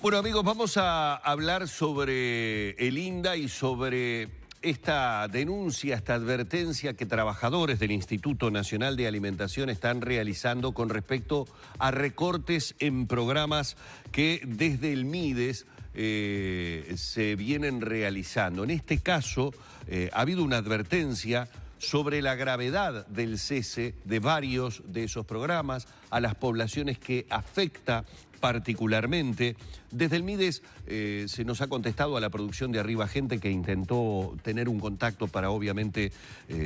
Bueno, amigos, vamos a hablar sobre el INDA y sobre esta denuncia, esta advertencia que trabajadores del Instituto Nacional de Alimentación están realizando con respecto a recortes en programas que desde el MIDES se vienen realizando. En este caso, ha habido una advertencia sobre la gravedad del cese de varios de esos programas a las poblaciones que afecta particularmente. Desde el MIDES se nos ha contestado a la producción de Arriba Gente, que intentó tener un contacto para obviamente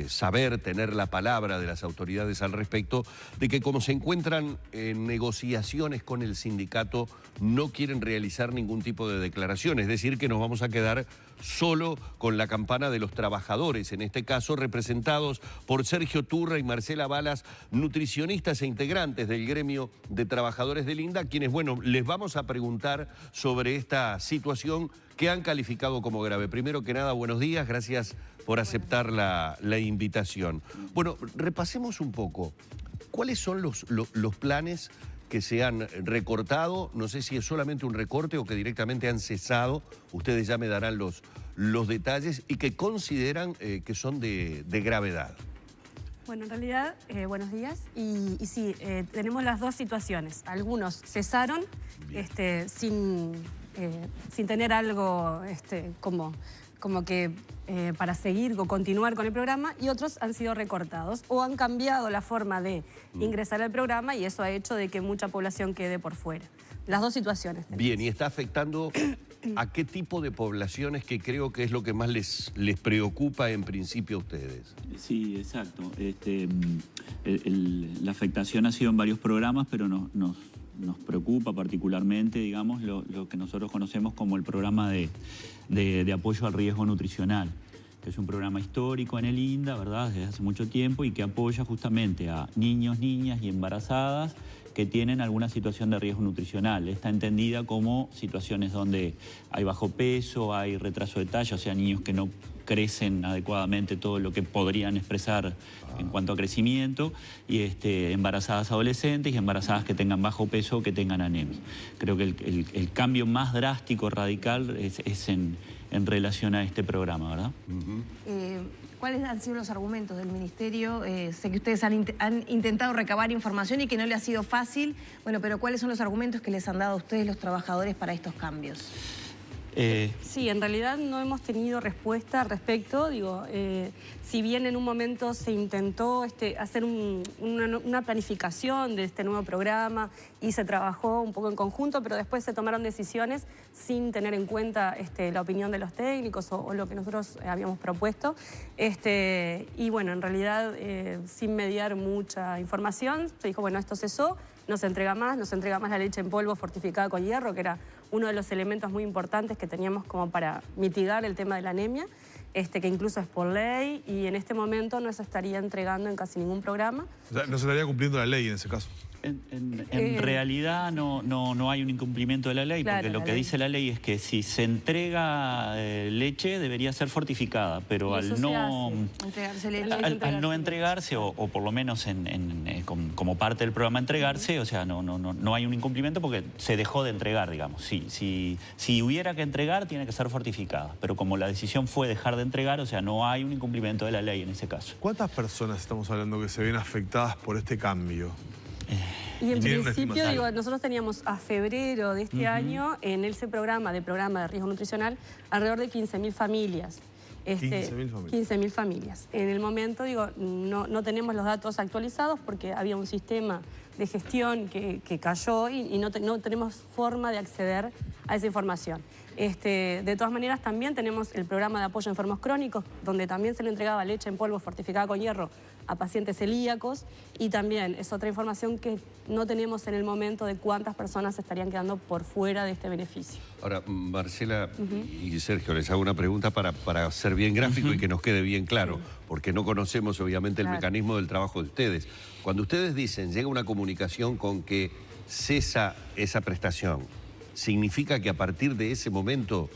saber, tener la palabra de las autoridades al respecto, de que como se encuentran en negociaciones con el sindicato, no quieren realizar ningún tipo de declaración, es decir, que nos vamos a quedar solo con la campana de los trabajadores, en este caso representados por Sergio Turra y Marcela Balas, nutricionistas e integrantes del gremio de trabajadores del INDA, quienes, bueno, les vamos a preguntar sobre esta situación que han calificado como grave. Primero que nada, buenos días, gracias por aceptar la invitación. Bueno, repasemos un poco, ¿cuáles son los planes que se han recortado? No sé si es solamente un recorte o que directamente han cesado, ustedes ya me darán los detalles, y que consideran que son de gravedad. Bueno, en realidad, buenos días. Y sí, tenemos las dos situaciones. Algunos cesaron sin tener algo como que para seguir o continuar con el programa, y otros han sido recortados o han cambiado la forma de ingresar al programa, y eso ha hecho de que mucha población quede por fuera. Las dos situaciones tenemos. Bien, ¿y está afectando a qué tipo de poblaciones, que creo que es lo que más les preocupa en principio a ustedes? Sí, exacto. La afectación ha sido en varios programas, pero nos preocupa particularmente, digamos, lo que nosotros conocemos como el programa de apoyo al riesgo nutricional, que es un programa histórico en el INDA, ¿verdad?, desde hace mucho tiempo, y que apoya justamente a niños, niñas y embarazadas que tienen alguna situación de riesgo nutricional. Está entendida como situaciones donde hay bajo peso, hay retraso de talla, o sea, niños que no crecen adecuadamente todo lo que podrían expresar en cuanto a crecimiento, y embarazadas adolescentes y embarazadas que tengan bajo peso o que tengan anemia. Creo que el cambio más drástico, radical, es en relación a este programa, ¿verdad? ¿Cuáles han sido los argumentos del Ministerio? Sé que ustedes han intentado recabar información y que no le ha sido fácil. Bueno, pero ¿cuáles son los argumentos que les han dado a ustedes los trabajadores para estos cambios? Sí, en realidad no hemos tenido respuesta al respecto. Digo, si bien en un momento se intentó hacer una planificación de este nuevo programa y se trabajó un poco en conjunto, pero después se tomaron decisiones sin tener en cuenta la opinión de los técnicos o lo que nosotros habíamos propuesto. Y bueno, en realidad, sin mediar mucha información, se dijo, bueno, esto cesó, no se entrega más la leche en polvo fortificada con hierro, que era uno de los elementos muy importantes que teníamos como para mitigar el tema de la anemia, que incluso es por ley, y en este momento no se estaría entregando en casi ningún programa. O sea, no se estaría cumpliendo la ley en ese caso. En realidad no hay un incumplimiento de la ley, claro, porque lo que dice la ley es que si se entrega leche debería ser fortificada, pero al no entregarse, o por lo menos como parte del programa entregarse, o sea, no hay un incumplimiento porque se dejó de entregar, digamos. Si hubiera que entregar, tiene que ser fortificada, pero como la decisión fue dejar de entregar, o sea, no hay un incumplimiento de la ley en ese caso. ¿Cuántas personas estamos hablando que se ven afectadas por este cambio? Y en principio, digo, nosotros teníamos a febrero de este año en ese programa de riesgo nutricional alrededor de 15.000 familias. 15.000 familias. En el momento, digo, no tenemos los datos actualizados porque había un sistema de gestión que cayó y no tenemos forma de acceder a esa información. De todas maneras, también tenemos el programa de apoyo a enfermos crónicos, donde también se le entregaba leche en polvo fortificada con hierro a pacientes celíacos, y también es otra información que no tenemos en el momento de cuántas personas estarían quedando por fuera de este beneficio. Ahora, Marcela y Sergio, les hago una pregunta para ser bien gráfico y que nos quede bien claro, porque no conocemos obviamente el mecanismo del trabajo de ustedes. Cuando ustedes dicen, llega una comunicación con que cesa esa prestación, ¿significa que a partir de ese momento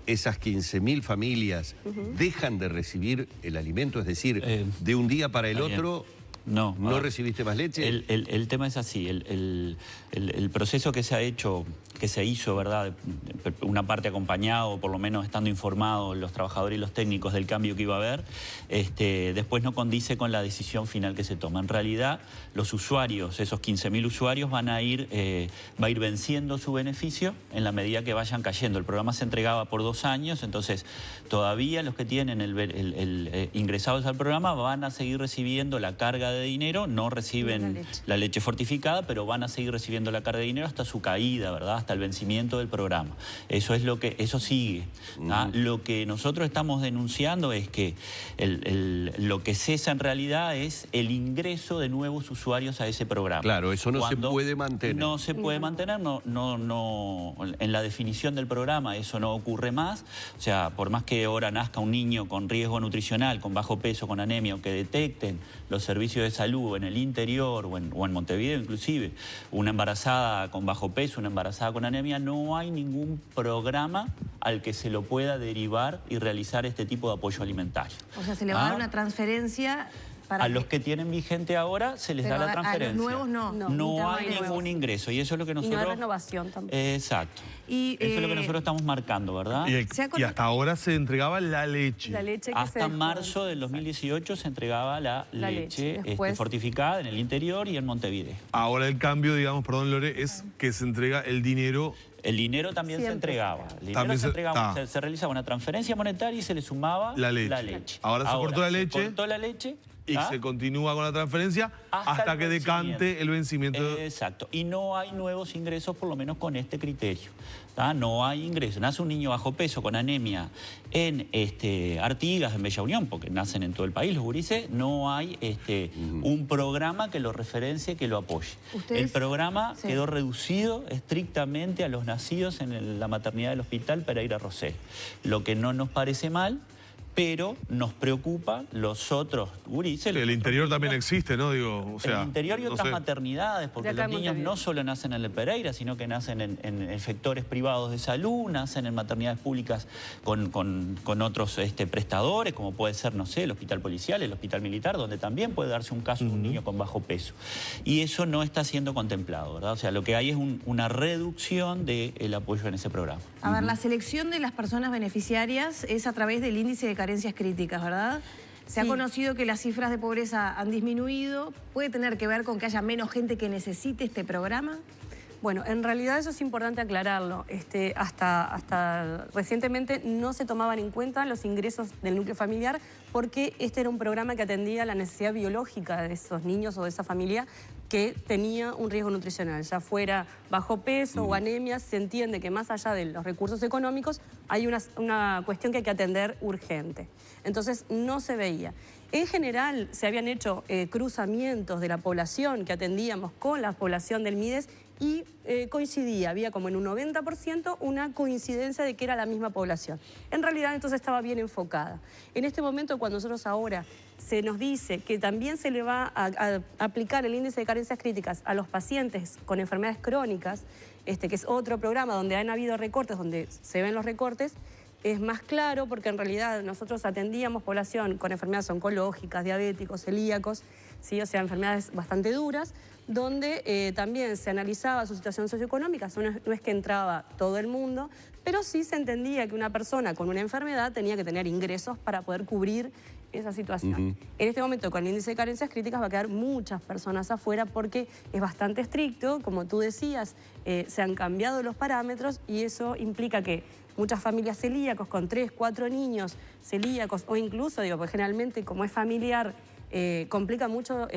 esas 15.000 familias dejan de recibir el alimento? Es decir, de un día para el otro No. ¿No recibiste más leche? El tema es así, el proceso que se ha hecho, que se hizo, ¿verdad? Una parte acompañado, por lo menos estando informados los trabajadores y los técnicos del cambio que iba a haber, después no condice con la decisión final que se toma. En realidad, los usuarios, esos 15.000 usuarios, va a ir venciendo su beneficio en la medida que vayan cayendo. El programa se entregaba por 2 años, entonces todavía los que tienen ingresados al programa van a seguir recibiendo la carga de dinero, no reciben la leche fortificada, pero van a seguir recibiendo la carga de dinero hasta su caída, ¿verdad? Hasta el vencimiento del programa. Eso sigue. Lo que nosotros estamos denunciando es que lo que cesa en realidad es el ingreso de nuevos usuarios a ese programa. Claro, eso no se puede mantener. No se puede mantener, en la definición del programa eso no ocurre más. O sea, por más que ahora nazca un niño con riesgo nutricional, con bajo peso, con anemia, o que detecten los servicios de salud en el interior o en Montevideo inclusive, una embarazada con bajo peso, una embarazada con anemia, no hay ningún programa al que se lo pueda derivar y realizar este tipo de apoyo alimentario. O sea, se le va a dar una transferencia. A los que tienen vigente ahora se les da la transferencia. A los nuevos no. No hay ningún ingreso y eso es lo que nosotros... Y no hay renovación tampoco. Exacto. Eso es lo que nosotros estamos marcando, ¿verdad? Y hasta ahora se entregaba la leche. Hasta marzo del 2018 se entregaba la leche fortificada en el interior y en Montevideo. Ahora el cambio, digamos, perdón Lore, es que se entrega el dinero... El dinero también se entregaba. El dinero se entregaba, se realizaba una transferencia monetaria y se le sumaba la leche. Ahora se cortó la leche. Se cortó la leche. Y se continúa con la transferencia hasta que decante el vencimiento. Exacto. Y no hay nuevos ingresos, por lo menos con este criterio. No hay ingresos. Nace un niño bajo peso con anemia en Artigas, en Bella Unión, porque nacen en todo el país los gurises, no hay un programa que lo referencie, que lo apoye. El programa quedó reducido estrictamente a los nacidos en la maternidad del Hospital Pereira Rosell. Lo que no nos parece mal, pero nos preocupa los otros gurises. El interior también existe, ¿no? Digo, o sea, el interior y otras maternidades, porque los niños no solo nacen en el Pereira, sino que nacen en efectores privados de salud, nacen en maternidades públicas con otros prestadores, como puede ser, no sé, el hospital policial, el hospital militar, donde también puede darse un caso de un niño con bajo peso. Y eso no está siendo contemplado, ¿verdad? O sea, lo que hay es una reducción del apoyo en ese programa. A ver, la selección de las personas beneficiarias es a través del índice de carencias críticas, ¿verdad? Se ha conocido que las cifras de pobreza han disminuido. ¿Puede tener que ver con que haya menos gente que necesite este programa? Bueno, en realidad eso es importante aclararlo. Hasta recientemente no se tomaban en cuenta los ingresos del núcleo familiar porque este era un programa que atendía la necesidad biológica de esos niños o de esa familia que tenía un riesgo nutricional, ya fuera bajo peso o anemia. Se entiende que más allá de los recursos económicos hay una cuestión que hay que atender urgente. Entonces no se veía. En general se habían hecho cruzamientos de la población que atendíamos con la población del MIDES y coincidía, había como en un 90% una coincidencia de que era la misma población. En realidad entonces estaba bien enfocada. En este momento, cuando nosotros ahora se nos dice que también se le va a aplicar el índice de carencias críticas a los pacientes con enfermedades crónicas, que es otro programa donde han habido recortes, donde se ven los recortes, es más claro porque en realidad nosotros atendíamos población con enfermedades oncológicas, diabéticos, celíacos, ¿sí? O sea, enfermedades bastante duras, donde también se analizaba su situación socioeconómica. No es que entraba todo el mundo, pero sí se entendía que una persona con una enfermedad tenía que tener ingresos para poder cubrir esa situación. En este momento, con el índice de carencias críticas, va a quedar muchas personas afuera porque es bastante estricto, como tú decías, se han cambiado los parámetros y eso implica que muchas familias celíacos con 3, 4 niños celíacos o incluso, pues generalmente como es familiar, complica mucho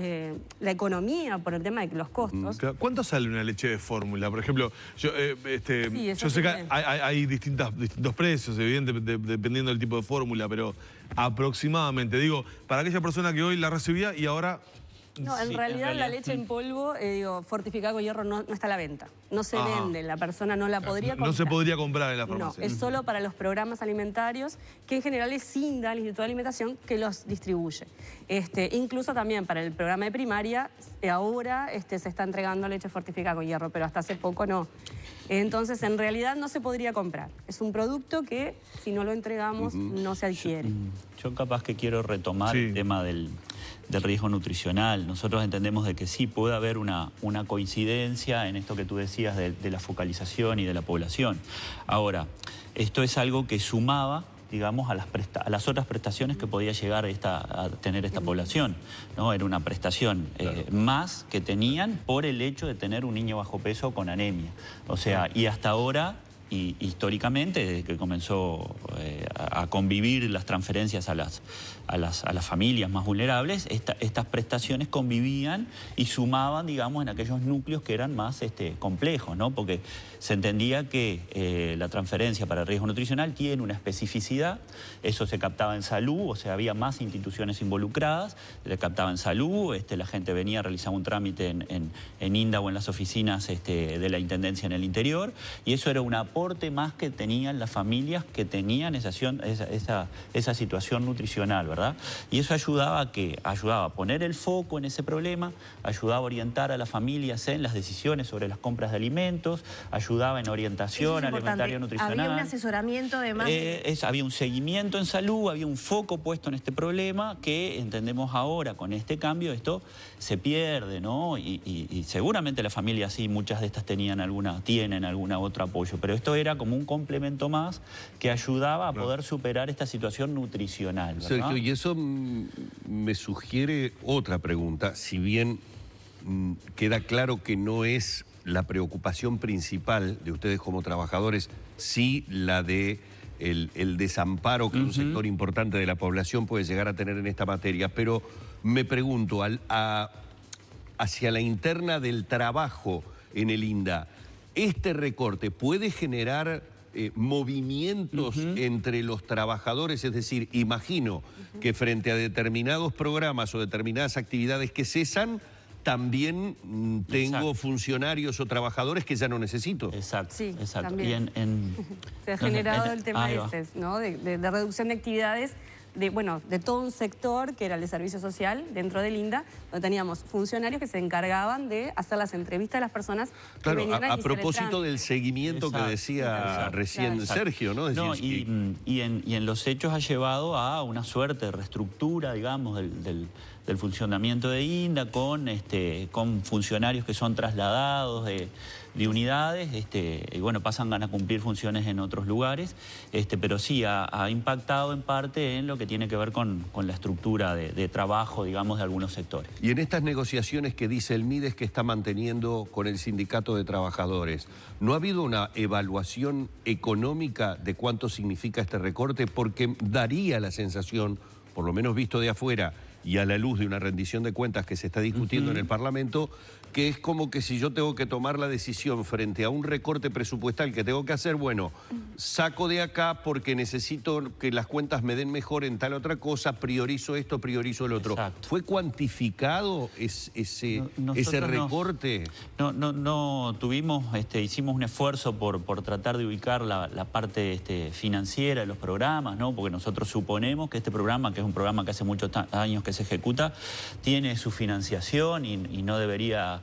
la economía por el tema de los costos. ¿Cuánto sale una leche de fórmula? Por ejemplo, yo sé que hay distintos precios, evidentemente, dependiendo del tipo de fórmula, pero aproximadamente, digo, para aquella persona que hoy la recibía y ahora... No, en realidad la leche en polvo, fortificada con hierro, no está a la venta. No se vende, la persona no la podría comprar. No se podría comprar en la farmacia. No, es solo para los programas alimentarios, que en general es SINDA, el Instituto de Alimentación, que los distribuye. Incluso también para el programa de primaria, ahora se está entregando leche fortificada con hierro, pero hasta hace poco no. Entonces, en realidad no se podría comprar. Es un producto que, si no lo entregamos, no se adquiere. Yo capaz que quiero retomar el tema del riesgo nutricional. Nosotros entendemos de que sí puede haber una coincidencia en esto que tú decías de la focalización y de la población. Ahora, esto es algo que sumaba, digamos, a las otras prestaciones que podía llegar a tener esta población, ¿no? Era una prestación más que tenían por el hecho de tener un niño bajo peso con anemia. O sea, y hasta ahora, y históricamente, desde que comenzó a convivir las transferencias a las familias más vulnerables, estas prestaciones convivían y sumaban, digamos, en aquellos núcleos que eran más complejos, ¿no? Porque se entendía que la transferencia para el riesgo nutricional tiene una especificidad, eso se captaba en salud, o sea, había más instituciones involucradas, se captaba en salud, la gente venía, realizaba un trámite en INDA o en las oficinas de la Intendencia en el interior, y eso era un aporte más que tenían las familias que tenían esa situación nutricional, ¿verdad? Y eso ayudaba a poner el foco en ese problema, ayudaba a orientar a las familias en las decisiones sobre las compras de alimentos, ayudaba en orientación alimentaria nutricional. Había un asesoramiento además. Había un seguimiento en salud, había un foco puesto en este problema que entendemos ahora con este cambio esto se pierde, ¿no? Y seguramente las familias sí, muchas de estas tienen algún otro apoyo, pero esto era como un complemento más que ayudaba a poder superar esta situación nutricional, ¿verdad? Sergio, y eso me sugiere otra pregunta, si bien queda claro que no es la preocupación principal de ustedes como trabajadores, sí la de el desamparo que un sector importante de la población puede llegar a tener en esta materia, pero me pregunto, hacia la interna del trabajo en el INDA, ¿este recorte puede generar movimientos entre los trabajadores? Es decir, imagino que frente a determinados programas o determinadas actividades que cesan, también tengo funcionarios o trabajadores que ya no necesito. Exacto, sí, exacto. También. Se ha generado el tema ¿no? de reducción de actividades de todo un sector que era el de servicio social dentro del INDA, donde teníamos funcionarios que se encargaban de hacer las entrevistas a las personas que venían a propósito del seguimiento que decía recién Sergio, ¿no? Y en los hechos ha llevado a una suerte de reestructura, digamos, del funcionamiento de INDA con funcionarios que son trasladados de unidades y bueno, pasan a cumplir funciones en otros lugares, pero sí ha impactado en parte en lo que tiene que ver con la estructura de trabajo, digamos, de algunos sectores. Y en estas negociaciones que dice el MIDES que está manteniendo con el Sindicato de Trabajadores, ¿no ha habido una evaluación económica de cuánto significa este recorte? Porque daría la sensación, por lo menos visto de afuera, y a la luz de una rendición de cuentas que se está discutiendo en el Parlamento, que es como que si yo tengo que tomar la decisión frente a un recorte presupuestal que tengo que hacer, bueno, saco de acá porque necesito que las cuentas me den mejor en tal otra cosa, priorizo esto, priorizo el otro. Exacto. ¿Fue cuantificado ese recorte? No tuvimos, hicimos un esfuerzo por tratar de ubicar la parte financiera de los programas, ¿no? Porque nosotros suponemos que este programa, que es un programa que hace muchos años que se ejecuta, tiene su financiación y no debería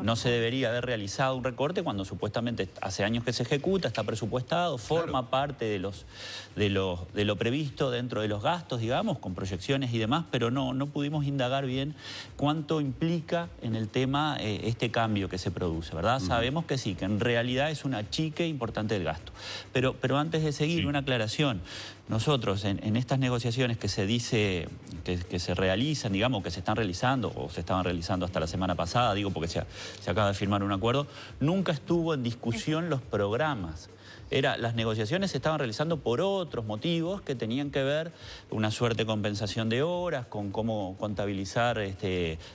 no se debería haber realizado un recorte cuando supuestamente hace años que se ejecuta, está presupuestado, forma parte de lo previsto dentro de los gastos, digamos, con proyecciones y demás, pero no pudimos indagar bien cuánto implica en el tema este cambio que se produce, ¿verdad? Sabemos que sí, que en realidad es un achique importante del gasto. Pero antes de seguir, una aclaración. Nosotros en estas negociaciones que se dice que se realizan, digamos, que se están realizando o se estaban realizando hasta la semana pasada, digo porque se acaba de firmar un acuerdo, nunca estuvo en discusión los programas. Las negociaciones se estaban realizando por otros motivos que tenían que ver una suerte de compensación de horas, con cómo contabilizar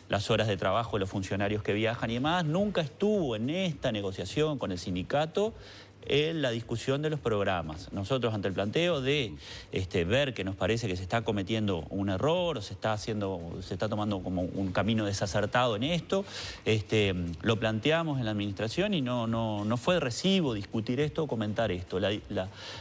las horas de trabajo de los funcionarios que viajan y demás. Nunca estuvo en esta negociación con el sindicato en la discusión de los programas. Nosotros ante el planteo de ver que nos parece que se está cometiendo un error, se está tomando como un camino desacertado en esto, lo planteamos en la administración y no fue de recibo discutir esto o comentar esto.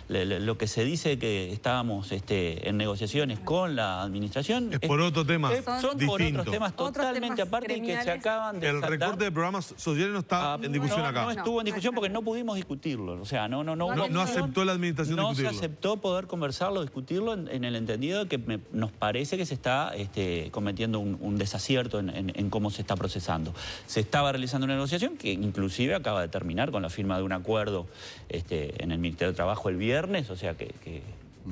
Lo que se dice que estábamos en negociaciones con la administración es por otro tema son distinto. por otros temas totalmente aparte y que se acaban de El recorte de programas sociales no está en discusión acá. No estuvo en discusión porque no pudimos discutirlo. discutirlo. O sea, no aceptó la administración discutirlo. No se aceptó poder conversarlo, discutirlo en el entendido de que nos parece que se está cometiendo un desacierto en cómo se está procesando. Se estaba realizando una negociación que inclusive acaba de terminar con la firma de un acuerdo en el Ministerio de Trabajo el viernes, o sea que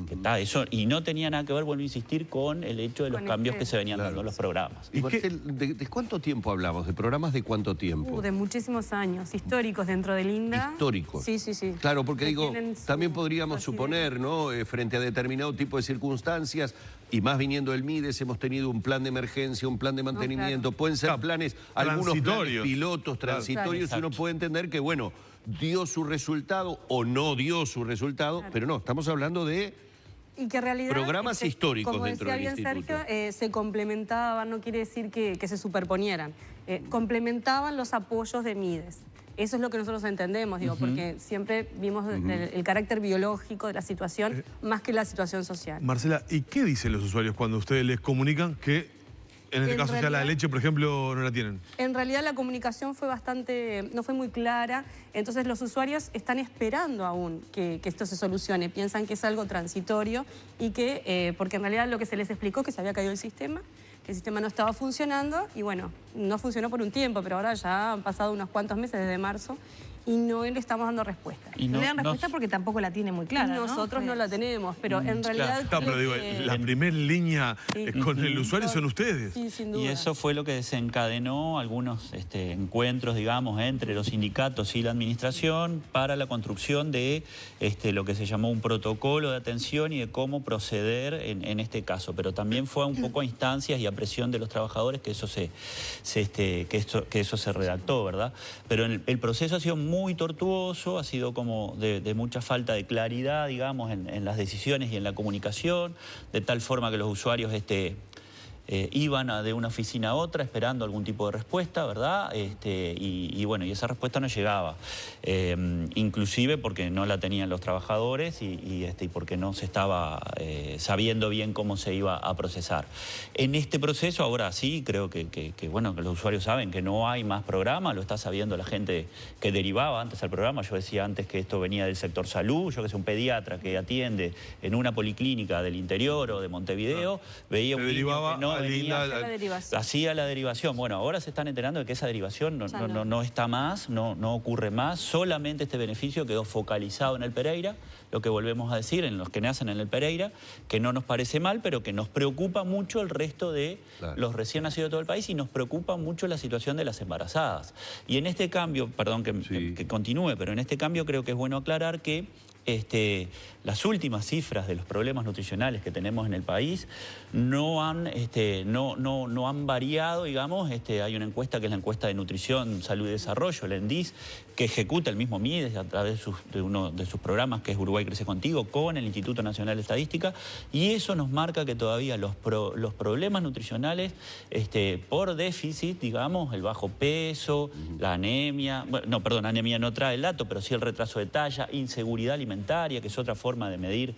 está eso, y no tenía nada que ver, vuelvo a insistir, con el hecho de los cambios que se venían dando en los programas. ¿Y Marcel, de cuánto tiempo hablamos? ¿De programas de cuánto tiempo? De muchísimos años, históricos dentro del INDA. ¿Históricos? Sí, sí, sí. Claro, porque digo, también podríamos suponer, ¿no? Frente a determinado tipo de circunstancias, y más viniendo del MIDES, hemos tenido un plan de emergencia, un plan de mantenimiento, pueden ser planes, algunos planes pilotos, transitorios, y uno puede entender que, bueno, dio su resultado o no dio su resultado, pero no, estamos hablando de programas históricos dentro del instituto. Como decía bien Sergio, se complementaban, no quiere decir que se superponieran, complementaban los apoyos de MIDES. Eso es lo que nosotros entendemos, digo, porque siempre vimos el carácter biológico de la situación más que la situación social. Marcela, ¿y qué dicen los usuarios cuando ustedes les comunican que en este caso ya la leche, por ejemplo, no la tienen? En realidad la comunicación no fue muy clara, entonces los usuarios están esperando aún que esto se solucione, piensan que es algo transitorio y que, porque en realidad lo que se les explicó que se había caído el sistema, que el sistema no estaba funcionando y bueno, no funcionó por un tiempo, pero ahora ya han pasado unos cuantos meses desde marzo y no le estamos dando respuesta. Y no le dan respuesta porque tampoco la tiene muy clara, nosotros no la tenemos, pero en realidad... Claro, pero digo, la primera línea con el usuario son ustedes. Sí, sin duda. Y eso fue lo que desencadenó algunos encuentros, digamos, entre los sindicatos y la administración para la construcción de lo que se llamó un protocolo de atención y de cómo proceder en este caso. Pero también fue un poco a instancias y a presión de los trabajadores que eso se redactó, ¿verdad? Pero el proceso ha sido muy tortuoso, ha sido como de mucha falta de claridad, digamos, en las decisiones y en la comunicación, de tal forma que los usuarios iban de una oficina a otra esperando algún tipo de respuesta, ¿verdad? Y bueno, y esa respuesta no llegaba, inclusive porque no la tenían los trabajadores y porque no se estaba sabiendo bien cómo se iba a procesar. En este proceso, ahora sí, creo que bueno, que los usuarios saben que no hay más programa, lo está sabiendo la gente que derivaba antes al programa. Yo decía antes que esto venía del sector salud, yo que soy un pediatra que atiende en una policlínica del interior o de Montevideo, veía un niño que no hacía la derivación. Bueno, ahora se están enterando de que esa derivación no está más, no ocurre más. Solamente este beneficio quedó focalizado en el Pereira, lo que volvemos a decir, en los que nacen en el Pereira, que no nos parece mal, pero que nos preocupa mucho el resto de los recién nacidos de todo el país y nos preocupa mucho la situación de las embarazadas. Y en este cambio, perdón que continúe, pero en este cambio creo que es bueno aclarar que las últimas cifras de los problemas nutricionales que tenemos en el país no han variado, digamos. Hay una encuesta que es la encuesta de nutrición, salud y desarrollo, el ENDIS, que ejecuta el mismo MIDES a través de uno de sus programas, que es Uruguay Crece Contigo, con el Instituto Nacional de Estadística, y eso nos marca que todavía los problemas nutricionales por déficit, digamos, el bajo peso, la anemia, bueno, no, perdón, anemia no trae el dato, pero sí el retraso de talla, inseguridad alimentaria, que es otra forma de medir,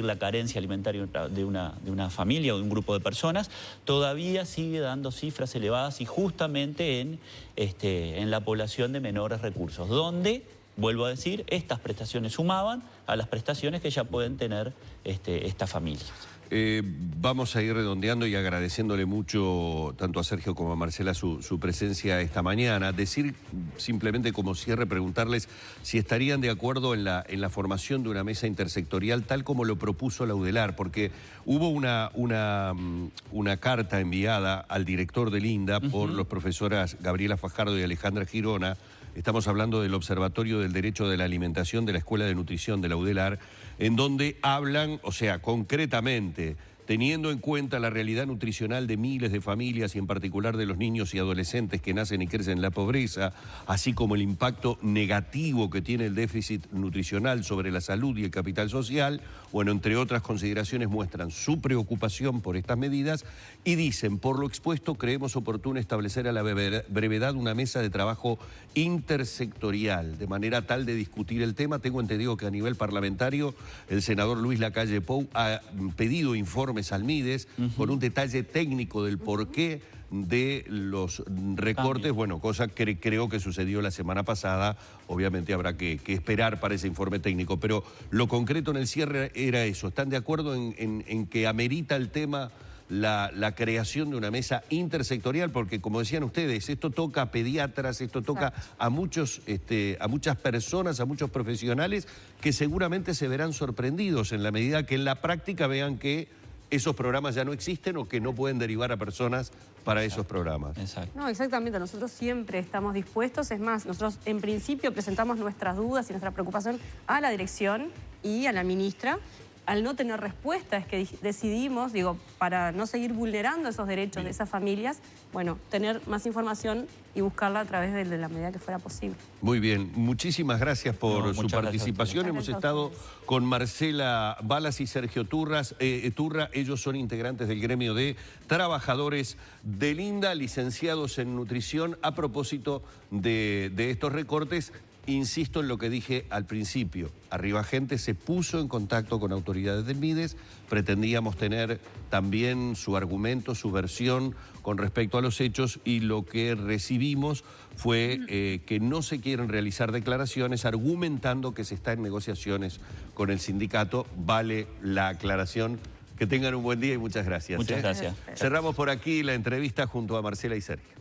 la carencia alimentaria de una familia o de un grupo de personas, todavía sigue dando cifras elevadas y justamente en la población de menores recursos, donde, vuelvo a decir, estas prestaciones sumaban a las prestaciones que ya pueden tener estas familias. Vamos a ir redondeando y agradeciéndole mucho tanto a Sergio como a Marcela su presencia esta mañana. Decir simplemente como cierre, preguntarles si estarían de acuerdo en la formación de una mesa intersectorial tal como lo propuso la UDELAR, porque hubo una carta enviada al director del INDA por los profesoras Gabriela Fajardo y Alejandra Girona. Estamos hablando del Observatorio del Derecho de la Alimentación de la Escuela de Nutrición de la UDELAR, en donde hablan, o sea, concretamente, teniendo en cuenta la realidad nutricional de miles de familias y en particular de los niños y adolescentes que nacen y crecen en la pobreza, así como el impacto negativo que tiene el déficit nutricional sobre la salud y el capital social, bueno, entre otras consideraciones muestran su preocupación por estas medidas y dicen, por lo expuesto, creemos oportuno establecer a la brevedad una mesa de trabajo intersectorial, de manera tal de discutir el tema. Tengo entendido que a nivel parlamentario el senador Luis Lacalle Pou ha pedido informes informes al Mides, con un detalle técnico del porqué de los recortes, bueno, cosa que creo que sucedió la semana pasada. Obviamente habrá que esperar para ese informe técnico, pero lo concreto en el cierre era eso. ¿Están de acuerdo en que amerita el tema la creación de una mesa intersectorial? Porque, como decían ustedes, esto toca a pediatras, esto toca a muchas personas, a muchos profesionales que seguramente se verán sorprendidos en la medida que en la práctica vean que esos programas ya no existen o que no pueden derivar a personas para esos programas. Exacto. No, exactamente. Nosotros siempre estamos dispuestos. Es más, nosotros en principio presentamos nuestras dudas y nuestra preocupación a la dirección y a la ministra. Al no tener respuesta es que decidimos, digo, para no seguir vulnerando esos derechos de esas familias, bueno, tener más información y buscarla a través de la medida que fuera posible. Muy bien, muchísimas gracias por su participación. Hemos estado con Marcela Balas y Sergio Turra. Ellos son integrantes del gremio de trabajadores del INDA, licenciados en nutrición. A propósito de estos recortes, insisto en lo que dije al principio. Arribagente se puso en contacto con autoridades del Mides. Pretendíamos tener también su argumento, su versión con respecto a los hechos, y lo que recibimos fue que no se quieren realizar declaraciones, argumentando que se está en negociaciones con el sindicato. Vale la aclaración. Que tengan un buen día y muchas gracias. Muchas gracias. Cerramos por aquí la entrevista junto a Marcela y Sergio.